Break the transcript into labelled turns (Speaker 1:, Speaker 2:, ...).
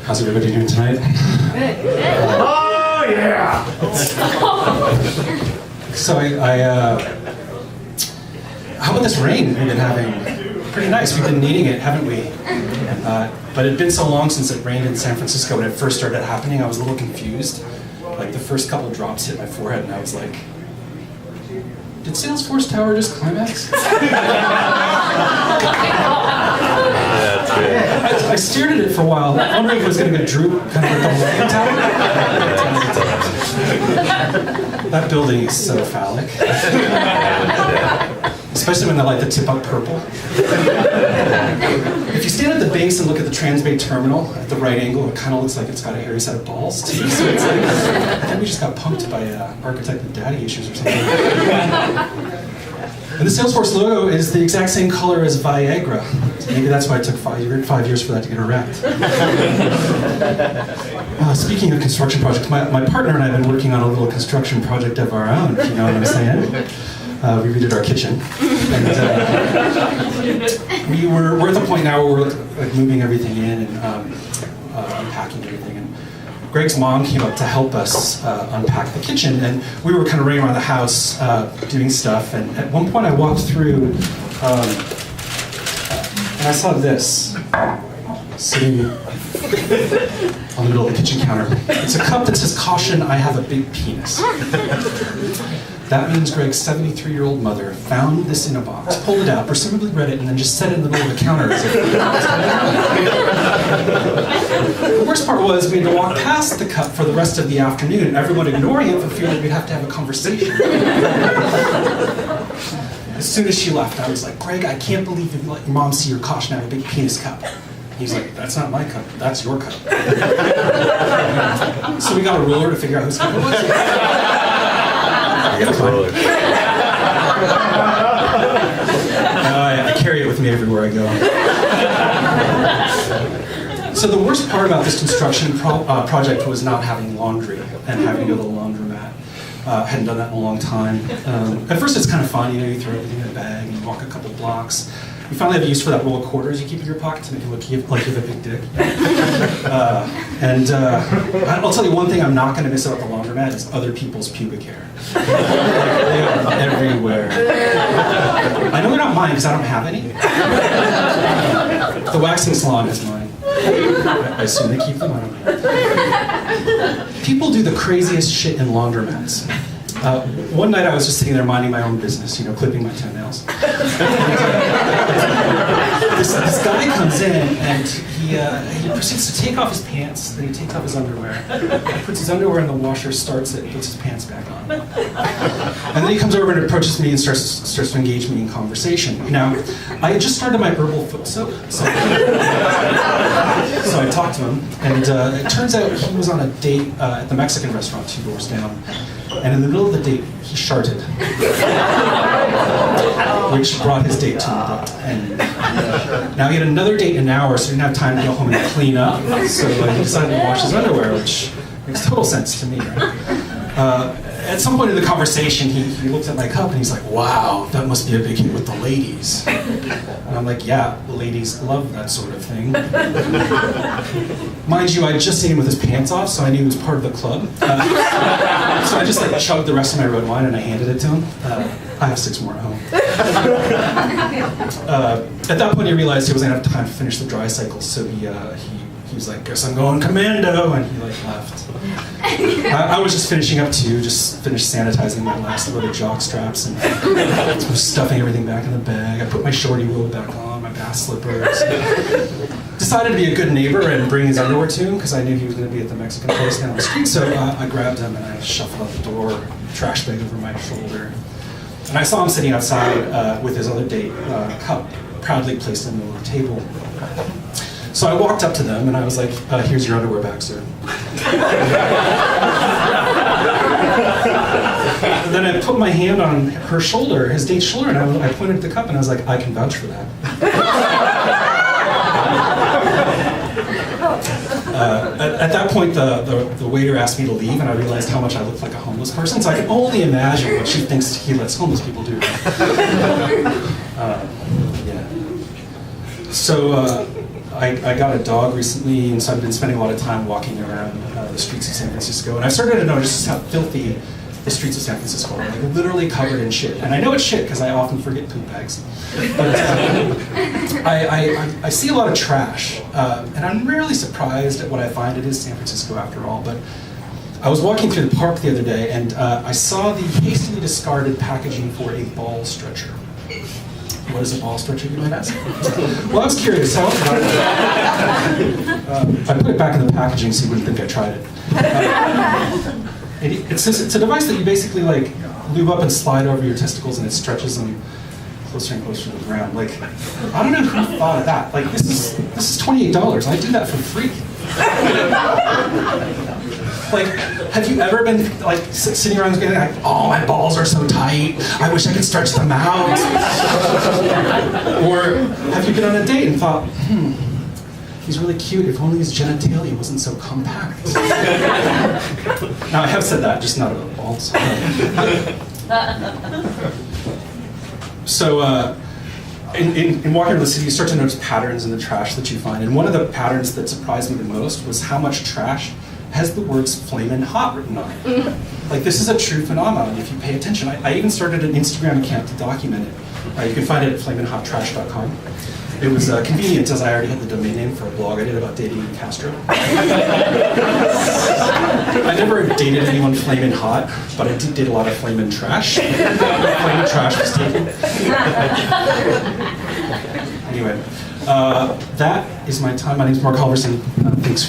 Speaker 1: How's everybody doing tonight?
Speaker 2: Oh yeah!
Speaker 1: So how about this rain we've been having? Pretty nice. We've been needing it, haven't we? But it'd been so long since it rained in San Francisco when it first started happening. I was a little confused. Like the first couple drops hit my forehead, and I was like, "Did Salesforce Tower just climax?" I stared at it for a while, wondering if it was going to get droop, kind of like the Millennium Tower. That building is so phallic. Especially when they like to tip up purple. If you stand at the base and look at the Transbay Terminal at the right angle, it kind of looks like it's got a hairy set of balls, too. So it's like, I think we just got punked by an architect with daddy issues or something. And the Salesforce logo is the exact same color as Viagra. So maybe that's why it took 5 years for that to get erect. Speaking of construction projects, my partner and I have been working on a little construction project of our own, if you know what I'm saying. We redid our kitchen. And we're at the point now where we're like moving everything in and unpacking everything. And Greg's mom came up to help us unpack the kitchen, and we were kind of running around the house doing stuff. And at one point I walked through and I saw this sitting on the middle of the kitchen counter. It's a cup that says, "Caution, I have a big penis." That means Greg's 73-year-old mother found this in a box, pulled it out, presumably read it, and then just set it in the middle of the counter. The worst part was we had to walk past the cup for the rest of the afternoon, everyone ignoring it for fear that we'd have to have a conversation. As soon as she left, I was like, "Greg, I can't believe you let your mom see your Caution, I have a big penis cup." He's like, "That's not my cup, that's your cup." So we got a ruler to figure out whose cup it was. I carry it with me everywhere I go. So the worst part about this construction project was not having laundry and having to go to the laundromat. Hadn't done that in a long time. At first it's kind of fun, you throw everything in a bag and you walk a couple blocks. You finally have a use for that roll of quarters you keep in your pocket to make it look like you have a big dick. I'll tell you one thing I'm not going to miss about the laundromat is other people's pubic hair. They are everywhere. I know they're not mine because I don't have any. The waxing salon is mine. I assume they keep them, I don't know. People do the craziest shit in laundromats. One night I was just sitting there minding my own business, clipping my toenails. This guy comes in and he proceeds to take off his pants, then he takes off his underwear, puts his underwear in the washer, starts it, and puts his pants back on. And then he comes over and approaches me and starts to engage me in conversation. Now, I had just started my herbal foot soap, so I talked to him, and it turns out he was on a date at the Mexican restaurant 2 doors down. And in the middle of the date, he sharted, which brought his date to an abrupt end. Now he had another date in an hour, so he didn't have time to go home and clean up. So he decided to wash his underwear, which makes total sense to me, right? At some point in the conversation, he looked at my cup and he's like, "Wow, that must be a big hit with the ladies." And I'm like, "Yeah, the ladies love that sort of thing." Mind you, I'd just seen him with his pants off, so I knew he was part of the club. So I just chugged the rest of my red wine and I handed it to him. I have 6 more at home. At that point, he realized he wasn't going to have time to finish the dry cycle, so he was like, "Guess I'm going commando," and he left. I was just finishing up too, just finished sanitizing my last load of jock straps and was stuffing everything back in the bag. I put my shorty robe back on, my bath slippers. Decided to be a good neighbor and bring his underwear to him because I knew he was going to be at the Mexican place down the street. So I grabbed him and I shuffled out the door, trash bag over my shoulder. And I saw him sitting outside with his other date, cup proudly placed in the middle of the table. So I walked up to them and I was like, "Here's your underwear back, sir." And then I put my hand on her shoulder, his date's shoulder, and I pointed at the cup and I was like, "I can vouch for that." At that point, the waiter asked me to leave, and I realized how much I looked like a homeless person, so I can only imagine what she thinks he lets homeless people do. Yeah. So I got a dog recently, and so I've been spending a lot of time walking around the streets of San Francisco, and I've started to notice just how filthy the streets of San Francisco are, like literally covered in shit. And I know it's shit because I often forget poop bags. But I see a lot of trash, and I'm rarely surprised at what I find. It is San Francisco after all. But I was walking through the park the other day, and I saw the hastily discarded packaging for a ball stretcher. What is a ball stretcher, you might ask? Well, I was curious. So I put it back in the packaging so you wouldn't think I tried it. It's a device that you basically like lube up and slide over your testicles, and it stretches them closer and closer to the ground. Like, I don't know who thought of that. Like, this is $28. I do that for free. Like, have you ever been like sitting around getting like, oh, my balls are so tight, I wish I could stretch them out? Or have you been on a date and thought, he's really cute, if only his genitalia wasn't so compact? Now, I have said that, just not about balls. So, in walking around the city, you start to notice patterns in the trash that you find. And one of the patterns that surprised me the most was how much trash has the words "Flamin' Hot" written on it. Like, this is a true phenomenon if you pay attention. I even started an Instagram account to document it. You can find it at flaminhotttrash.com. It was convenient, as I already had the domain name for a blog I did about dating Castro. I never dated anyone flamin' hot, but I did a lot of flamin' trash. Flamin' trash was taken. Anyway, that is my time. My name's Mark Halverson. Thanks.